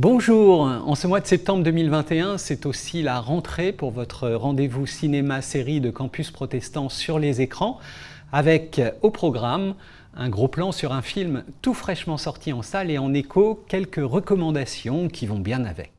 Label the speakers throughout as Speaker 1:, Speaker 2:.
Speaker 1: Bonjour, en ce mois de septembre 2021, c'est aussi la rentrée pour votre rendez-vous cinéma-série de Campus Protestant sur les écrans, avec au programme un gros plan sur un film tout fraîchement sorti en salle et en écho, quelques recommandations qui vont bien avec.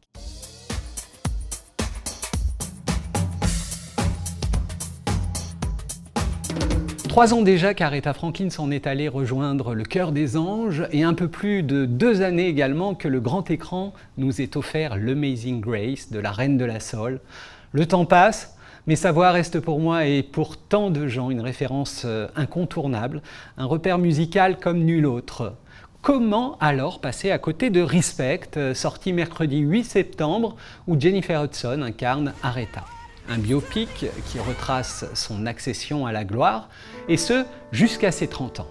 Speaker 1: Trois ans déjà qu'Aretha Franklin s'en est allée rejoindre le Chœur des Anges et un peu plus de 2 années également que le grand écran nous est offert l'Amazing Grace de la Reine de la Soul. Le temps passe, mais sa voix reste pour moi et pour tant de gens une référence incontournable, un repère musical comme nul autre. Comment alors passer à côté de Respect, sorti mercredi 8 septembre, où Jennifer Hudson incarne Aretha ? Un biopic qui retrace son accession à la gloire, et ce, jusqu'à ses 30 ans.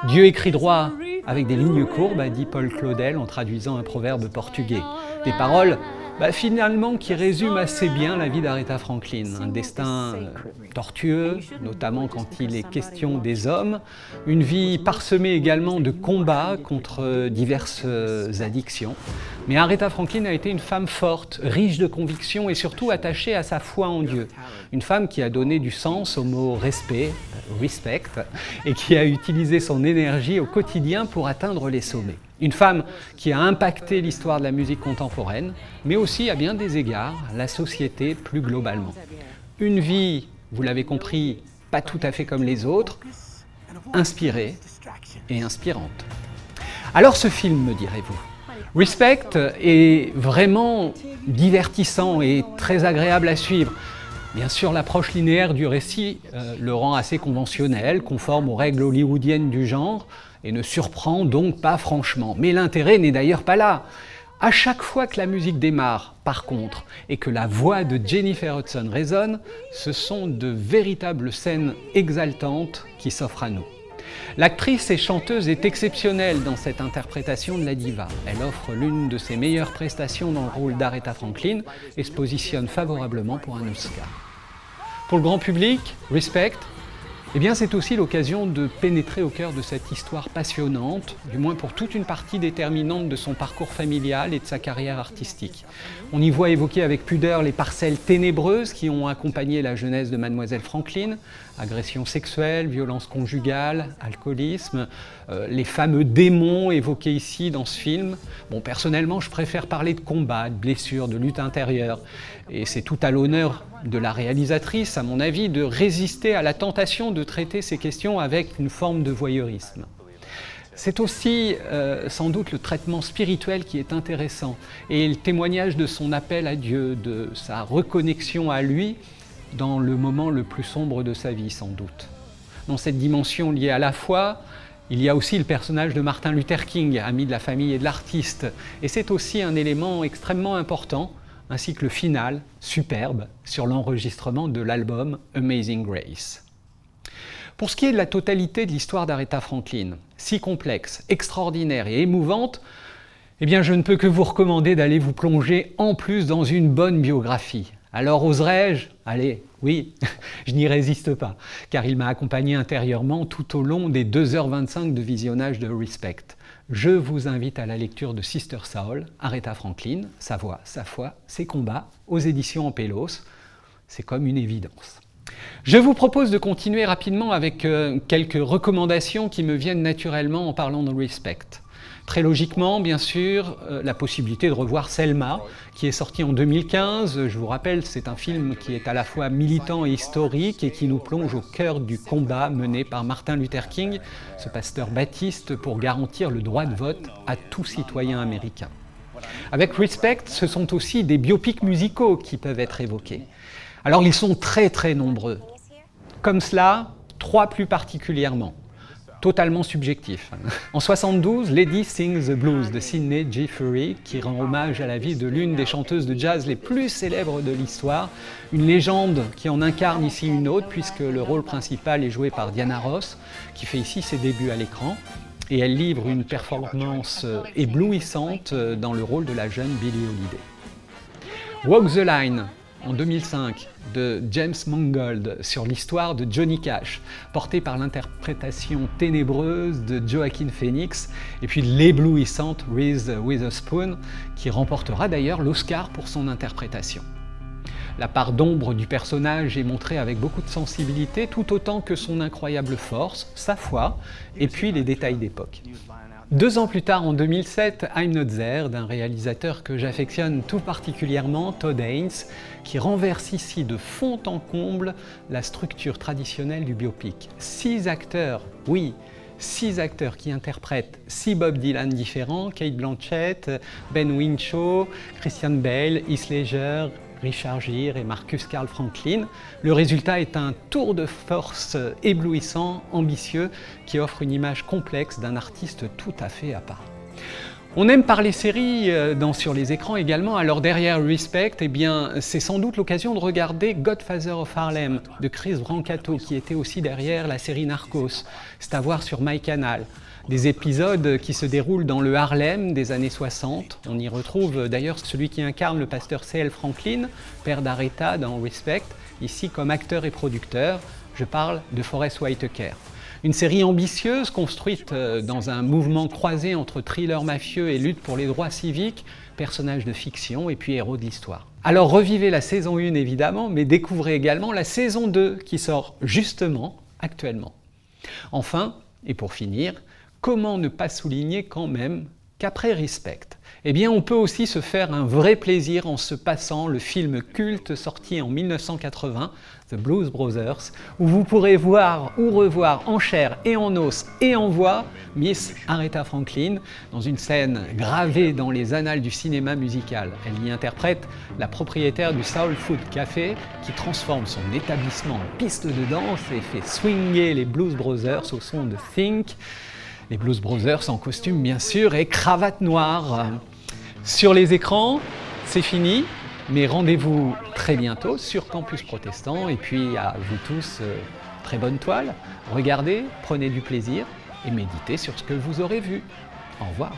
Speaker 1: Dieu écrit droit avec des lignes courbes, a dit Paul Claudel en traduisant un proverbe portugais. Des paroles finalement qui résument assez bien la vie d'Aretha Franklin. Un destin tortueux, notamment quand il est question des hommes. Une vie parsemée également de combats contre diverses addictions. Mais Aretha Franklin a été une femme forte, riche de convictions et surtout attachée à sa foi en Dieu. Une femme qui a donné du sens au mot respect, et qui a utilisé son énergie au quotidien pour atteindre les sommets. Une femme qui a impacté l'histoire de la musique contemporaine, mais aussi à bien des égards la société plus globalement. Une vie, vous l'avez compris, pas tout à fait comme les autres, inspirée et inspirante. Alors ce film, me direz-vous, Respect est vraiment divertissant et très agréable à suivre. Bien sûr, l'approche linéaire du récit le rend assez conventionnel, conforme aux règles hollywoodiennes du genre, et ne surprend donc pas franchement. Mais l'intérêt n'est d'ailleurs pas là. À chaque fois que la musique démarre, par contre, et que la voix de Jennifer Hudson résonne, ce sont de véritables scènes exaltantes qui s'offrent à nous. L'actrice et chanteuse est exceptionnelle dans cette interprétation de la diva. Elle offre l'une de ses meilleures prestations dans le rôle d'Aretha Franklin et se positionne favorablement pour un Oscar. Pour le grand public, Respect, c'est aussi l'occasion de pénétrer au cœur de cette histoire passionnante, du moins pour toute une partie déterminante de son parcours familial et de sa carrière artistique. On y voit évoquer avec pudeur les parcelles ténébreuses qui ont accompagné la jeunesse de Mademoiselle Franklin, agressions sexuelles, violences conjugales, alcoolisme, les fameux démons évoqués ici dans ce film. Personnellement, je préfère parler de combats, de blessures, de lutte intérieure. Et c'est tout à l'honneur de la réalisatrice, à mon avis, de résister à la tentation de traiter ces questions avec une forme de voyeurisme. C'est aussi sans doute le traitement spirituel qui est intéressant et le témoignage de son appel à Dieu, de sa reconnexion à lui dans le moment le plus sombre de sa vie, sans doute. Dans cette dimension liée à la foi, il y a aussi le personnage de Martin Luther King, ami de la famille et de l'artiste. Et c'est aussi un élément extrêmement important, ainsi que le final, superbe, sur l'enregistrement de l'album Amazing Grace. Pour ce qui est de la totalité de l'histoire d'Aretha Franklin, si complexe, extraordinaire et émouvante, je ne peux que vous recommander d'aller vous plonger en plus dans une bonne biographie. Alors oserais-je ? Allez, oui, je n'y résiste pas, car il m'a accompagné intérieurement tout au long des 2h25 de visionnage de Respect. Je vous invite à la lecture de Sister Soul, Aretha Franklin, sa voix, sa foi, ses combats, aux éditions Ampélos. C'est comme une évidence. Je vous propose de continuer rapidement avec quelques recommandations qui me viennent naturellement en parlant de Respect. Très logiquement, bien sûr, la possibilité de revoir Selma, qui est sorti en 2015. Je vous rappelle, c'est un film qui est à la fois militant et historique et qui nous plonge au cœur du combat mené par Martin Luther King, ce pasteur baptiste, pour garantir le droit de vote à tout citoyen américain. Avec Respect, ce sont aussi des biopics musicaux qui peuvent être évoqués. Alors, ils sont très très nombreux. Comme cela, 3 plus particulièrement. Totalement subjectif. En 1972, Lady Sings the Blues de Sidney J. Furie, qui rend hommage à la vie de l'une des chanteuses de jazz les plus célèbres de l'histoire, une légende qui en incarne ici une autre, puisque le rôle principal est joué par Diana Ross, qui fait ici ses débuts à l'écran, et elle livre une performance éblouissante dans le rôle de la jeune Billie Holiday. Walk the Line, en 2005 de James Mangold sur l'histoire de Johnny Cash, porté par l'interprétation ténébreuse de Joaquin Phoenix, et puis l'éblouissante Reese Witherspoon, qui remportera d'ailleurs l'Oscar pour son interprétation. La part d'ombre du personnage est montrée avec beaucoup de sensibilité, tout autant que son incroyable force, sa foi, et puis les détails d'époque. 2 ans plus tard, en 2007, I'm Not There, d'un réalisateur que j'affectionne tout particulièrement, Todd Haynes, qui renverse ici de fond en comble la structure traditionnelle du biopic. 6 acteurs, oui, 6 acteurs qui interprètent 6 Bob Dylan différents, Cate Blanchett, Ben Whishaw, Christian Bale, Heath Ledger, Richard Gere et Marcus Carl Franklin. Le résultat est un tour de force éblouissant, ambitieux, qui offre une image complexe d'un artiste tout à fait à part. On aime parler séries sur les écrans également, alors derrière Respect, eh bien, c'est sans doute l'occasion de regarder Godfather of Harlem de Chris Brancato, qui était aussi derrière la série Narcos. C'est à voir sur MyCanal. Des épisodes qui se déroulent dans le Harlem des années 60. On y retrouve d'ailleurs celui qui incarne le pasteur C.L. Franklin, père d'Aretha dans Respect, ici comme acteur et producteur. Je parle de Forest Whitaker. Une série ambitieuse, construite dans un mouvement croisé entre thriller mafieux et lutte pour les droits civiques, personnages de fiction et puis héros de l'histoire. Alors revivez la saison 1 évidemment, mais découvrez également la saison 2 qui sort justement actuellement. Enfin, et pour finir, comment ne pas souligner quand même qu'après Respect, eh bien on peut aussi se faire un vrai plaisir en se passant le film culte sorti en 1980, The Blues Brothers, où vous pourrez voir ou revoir en chair et en os et en voix Miss Aretha Franklin dans une scène gravée dans les annales du cinéma musical. Elle y interprète la propriétaire du Soul Food Café qui transforme son établissement en piste de danse et fait swinger les Blues Brothers au son de Think. Les Blues Brothers en costume bien sûr et cravate noire. Sur les écrans, c'est fini, mais rendez-vous très bientôt sur Campus Protestant. Et puis à vous tous, très bonne toile. Regardez, prenez du plaisir et méditez sur ce que vous aurez vu. Au revoir.